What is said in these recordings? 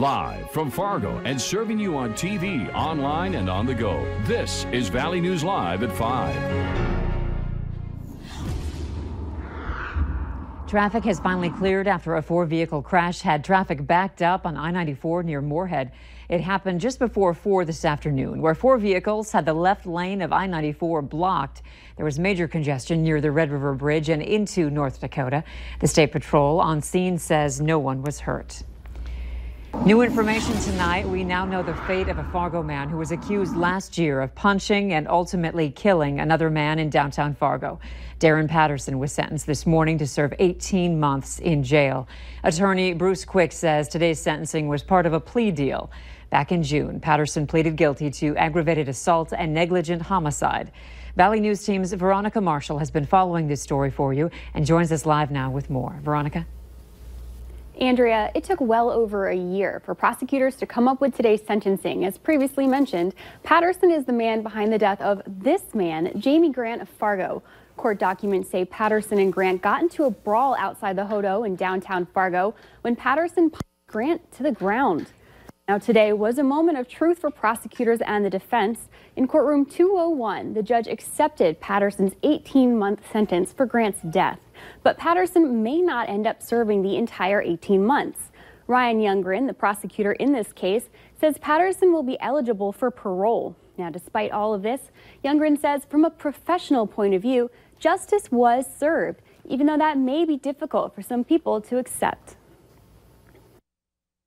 Live from Fargo and serving you on TV, online, and on the go. This is Valley News Live at 5. Traffic has finally cleared after a four-vehicle crash had traffic backed up on I-94 near Moorhead. It happened just before 4 this afternoon, where 4 vehicles had the left lane of I-94 blocked. There was major congestion near the Red River Bridge and into North Dakota. The State Patrol on scene says no one was hurt. New information tonight. We now know the fate of a Fargo man who was accused last year of punching and ultimately killing another man in downtown Fargo. Darren Patterson was sentenced this morning to serve 18 months in jail. Attorney Bruce Quick says today's sentencing was part of a plea deal. Back in June, Patterson pleaded guilty to aggravated assault and negligent homicide. Valley News Team's Veronica Marshall has been following this story for you and joins us live now with more. Veronica? Andrea, it took well over a year for prosecutors to come up with today's sentencing. As previously mentioned, Patterson is the man behind the death of this man, Jamie Grant of Fargo. Court documents say Patterson and Grant got into a brawl outside the Hodo in downtown Fargo when Patterson punched Grant to the ground. Now, today was a moment of truth for prosecutors and the defense. In courtroom 201, the judge accepted Patterson's 18-month sentence for Grant's death. But Patterson may not end up serving the entire 18 months. Ryan Youngren, the prosecutor in this case, says Patterson will be eligible for parole. Now, despite all of this, Youngren says from a professional point of view, justice was served, even though that may be difficult for some people to accept.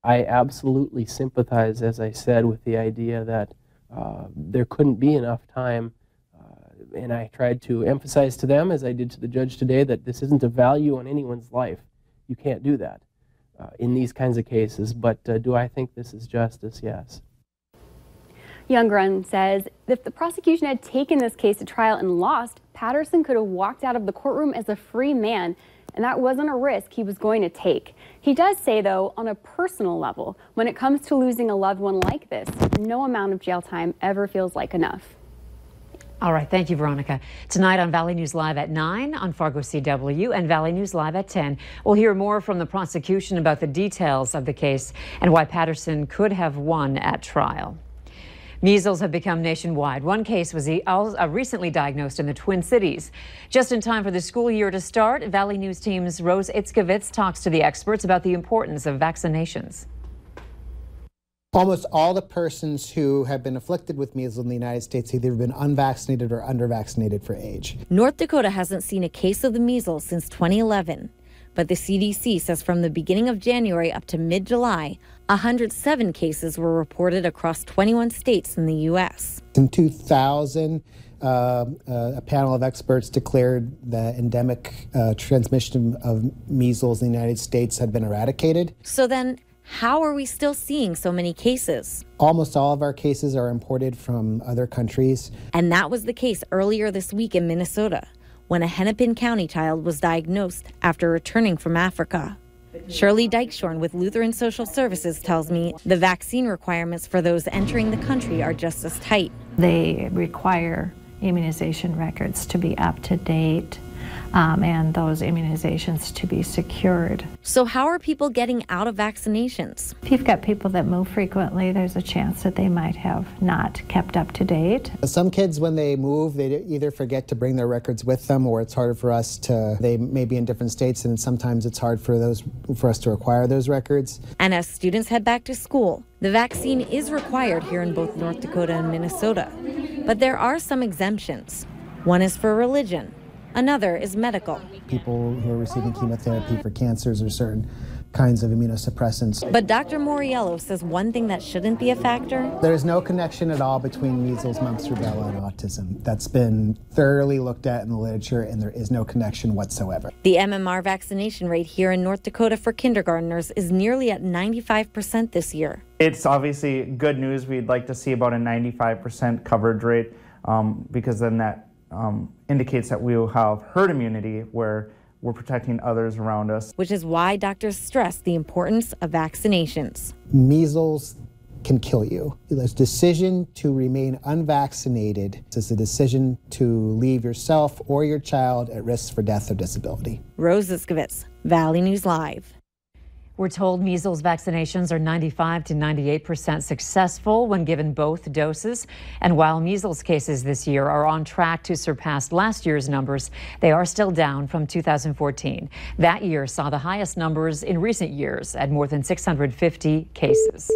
I absolutely sympathize, as I said, with the idea that there couldn't be enough time. And I tried to emphasize to them, as I did to the judge today, that this isn't a value on anyone's life. You can't do that in these kinds of cases. But do I think this is justice? Yes. Youngren says if the prosecution had taken this case to trial and lost, Patterson could have walked out of the courtroom as a free man, and that wasn't a risk he was going to take. He does say, though, on a personal level, when it comes to losing a loved one like this, no amount of jail time ever feels like enough. All right. Thank you, Veronica. Tonight on Valley News Live at 9 on Fargo CW and Valley News Live at 10, we'll hear more from the prosecution about the details of the case and why Patterson could have won at trial. Measles have become nationwide. One case was recently diagnosed in the Twin Cities. Just in time for the school year to start, Valley News Team's Rose Itzkovitz talks to the experts about the importance of vaccinations. Almost all the persons who have been afflicted with measles in the United States have either been unvaccinated or undervaccinated for age. North Dakota hasn't seen a case of the measles since 2011. But the CDC says from the beginning of January up to mid-July, 107 cases were reported across 21 states in the U.S. In 2000, a panel of experts declared the endemic transmission of measles in the United States had been eradicated. So then, how are we still seeing so many cases? Almost all of our cases are imported from other countries. And that was the case earlier this week in Minnesota, when a Hennepin County child was diagnosed after returning from Africa. Shirley Dykeshorn with Lutheran Social Services tells me the vaccine requirements for those entering the country are just as tight. They require immunization records to be up to date and those immunizations to be secured. So how are people getting out of vaccinations? If you've got people that move frequently, there's a chance that they might have not kept up to date. Some kids, when they move, they either forget to bring their records with them, or it's harder for us to, they may be in different states, and sometimes it's hard for us to acquire those records. And as students head back to school, the vaccine is required here in both North Dakota and Minnesota. But there are some exemptions. One is for religion. Another is medical. People who are receiving chemotherapy for cancers or certain kinds of immunosuppressants. But Dr. Moriello says one thing that shouldn't be a factor. There is no connection at all between measles, mumps, rubella, and autism. That's been thoroughly looked at in the literature, and there is no connection whatsoever. The MMR vaccination rate here in North Dakota for kindergartners is nearly at 95% this year. It's obviously good news. We'd like to see about a 95% coverage rate because then that indicates that we will have herd immunity where we're protecting others around us. Which is why doctors stress the importance of vaccinations. Measles can kill you. The decision to remain unvaccinated is a decision to leave yourself or your child at risk for death or disability. Rose Itzkovitz, Valley News Live. We're told measles vaccinations are 95 to 98% successful when given both doses. And while measles cases this year are on track to surpass last year's numbers, they are still down from 2014. That year saw the highest numbers in recent years at more than 650 cases.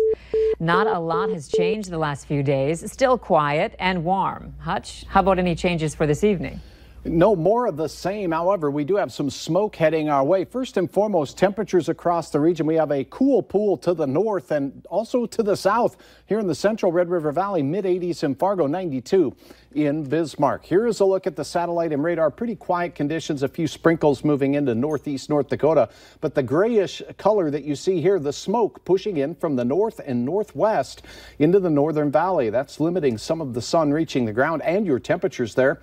Not a lot has changed the last few days. Still quiet and warm. Hutch, how about any changes for this evening? No, more of the same. However, we do have some smoke heading our way. First and foremost, temperatures across the region. We have a cool pool to the north and also to the south. Here in the central Red River Valley, mid-80s in Fargo, 92 in Bismarck. Here is a look at the satellite and radar. Pretty quiet conditions, a few sprinkles moving into northeast North Dakota. But the grayish color that you see here, the smoke pushing in from the north and northwest into the northern valley. That's limiting some of the sun reaching the ground and your temperatures there.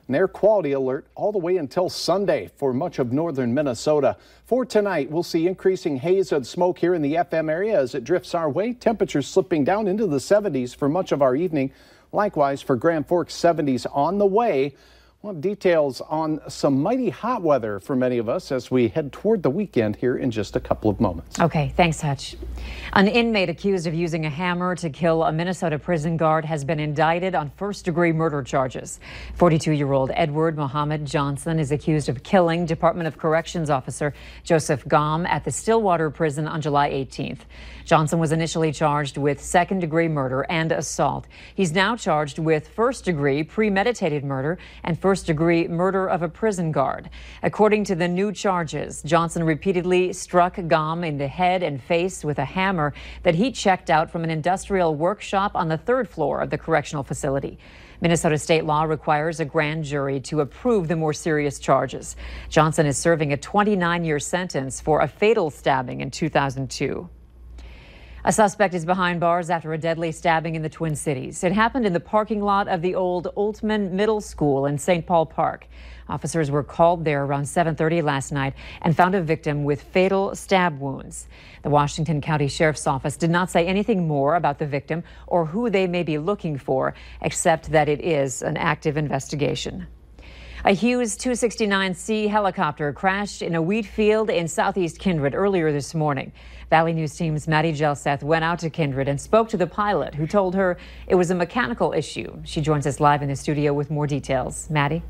An air quality alert all the way until Sunday for much of northern Minnesota. For tonight, we'll see increasing haze and smoke here in the FM area as it drifts our way. Temperatures slipping down into the 70s for much of our evening. Likewise for Grand Forks, 70s on the way. We'll have details on some mighty hot weather for many of us as we head toward the weekend here in just a couple of moments. Okay, thanks, Hutch. An inmate accused of using a hammer to kill a Minnesota prison guard has been indicted on first-degree murder charges. 42-year-old Edward Mohammed Johnson is accused of killing Department of Corrections officer Joseph Gom at the Stillwater prison on July 18th. Johnson was initially charged with second-degree murder and assault. He's now charged with first-degree premeditated murder and first-degree murder of a prison guard. According to the new charges, Johnson repeatedly struck Gom in the head and face with a hammer that he checked out from an industrial workshop on the third floor of the correctional facility. Minnesota state law requires a grand jury to approve the more serious charges. Johnson is serving a 29-year sentence for a fatal stabbing in 2002. A suspect is behind bars after a deadly stabbing in the Twin Cities. It happened in the parking lot of the old Oltman Middle School in St. Paul Park. Officers were called there around 7:30 last night and found a victim with fatal stab wounds. The Washington County Sheriff's Office did not say anything more about the victim or who they may be looking for, except that it is an active investigation. A Hughes 269C helicopter crashed in a wheat field in southeast Kindred earlier this morning. Valley News Team's Maddie Gelseth went out to Kindred and spoke to the pilot, who told her it was a mechanical issue. She joins us live in the studio with more details. Maddie?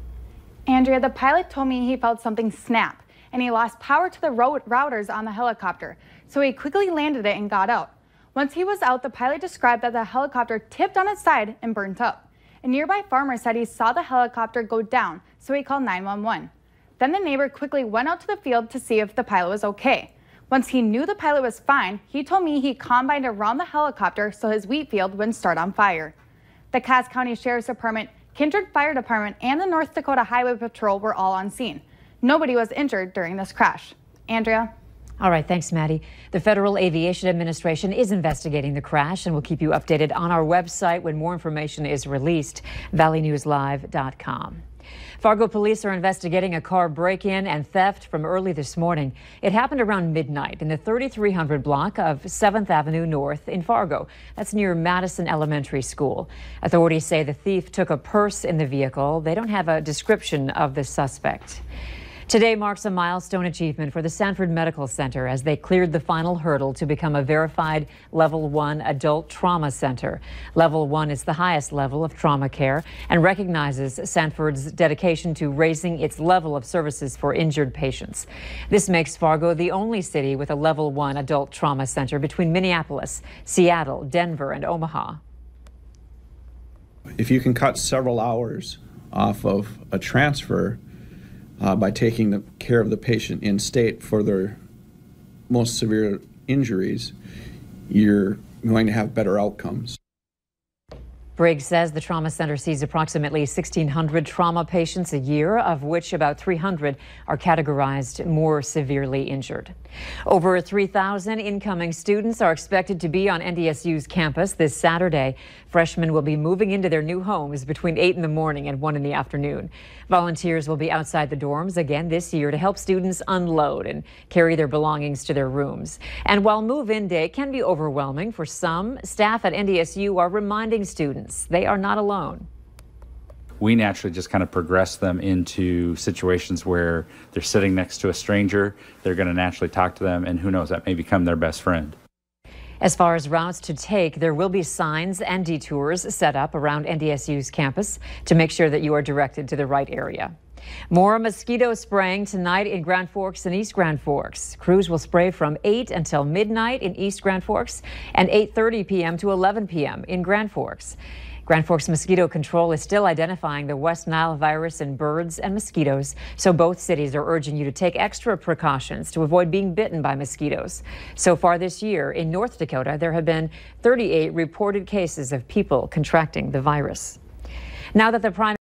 Andrea, the pilot told me he felt something snap, and he lost power to the routers on the helicopter, so he quickly landed it and got out. Once he was out, the pilot described that the helicopter tipped on its side and burnt up. A nearby farmer said he saw the helicopter go down, so he called 911. Then the neighbor quickly went out to the field to see if the pilot was okay. Once he knew the pilot was fine, he told me he combined around the helicopter so his wheat field wouldn't start on fire. The Cass County Sheriff's Department, Kindred Fire Department, and the North Dakota Highway Patrol were all on scene. Nobody was injured during this crash. Andrea? All right, thanks, Maddie. The Federal Aviation Administration is investigating the crash, and we'll keep you updated on our website when more information is released, valleynewslive.com. Fargo police are investigating a car break-in and theft from early this morning. It happened around midnight in the 3300 block of 7th Avenue North in Fargo. That's near Madison Elementary School. Authorities say the thief took a purse in the vehicle. They don't have a description of the suspect. Today marks a milestone achievement for the Sanford Medical Center as they cleared the final hurdle to become a verified Level 1 adult trauma center. Level 1 is the highest level of trauma care and recognizes Sanford's dedication to raising its level of services for injured patients. This makes Fargo the only city with a Level 1 adult trauma center between Minneapolis, Seattle, Denver, and Omaha. If you can cut several hours off of a transfer by taking the care of the patient in state for their most severe injuries, you're going to have better outcomes. Briggs says the trauma center sees approximately 1,600 trauma patients a year, of which about 300 are categorized more severely injured. Over 3,000 incoming students are expected to be on NDSU's campus this Saturday. Freshmen will be moving into their new homes between 8 in the morning and 1 in the afternoon. Volunteers will be outside the dorms again this year to help students unload and carry their belongings to their rooms. And while move-in day can be overwhelming for some, staff at NDSU are reminding students they are not alone. we naturally just kind of progress them into situations where they're sitting next to a stranger, they're going to naturally talk to them, and who knows, that may become their best friend. As far as routes to take, there will be signs and detours set up around NDSU's campus to make sure that you are directed to the right area. More mosquito spraying tonight in Grand Forks and East Grand Forks. Crews will spray from 8 until midnight in East Grand Forks and 8:30 p.m. to 11 p.m. in Grand Forks. Grand Forks Mosquito Control is still identifying the West Nile virus in birds and mosquitoes, so both cities are urging you to take extra precautions to avoid being bitten by mosquitoes. So far this year in North Dakota, there have been 38 reported cases of people contracting the virus. Now that the prime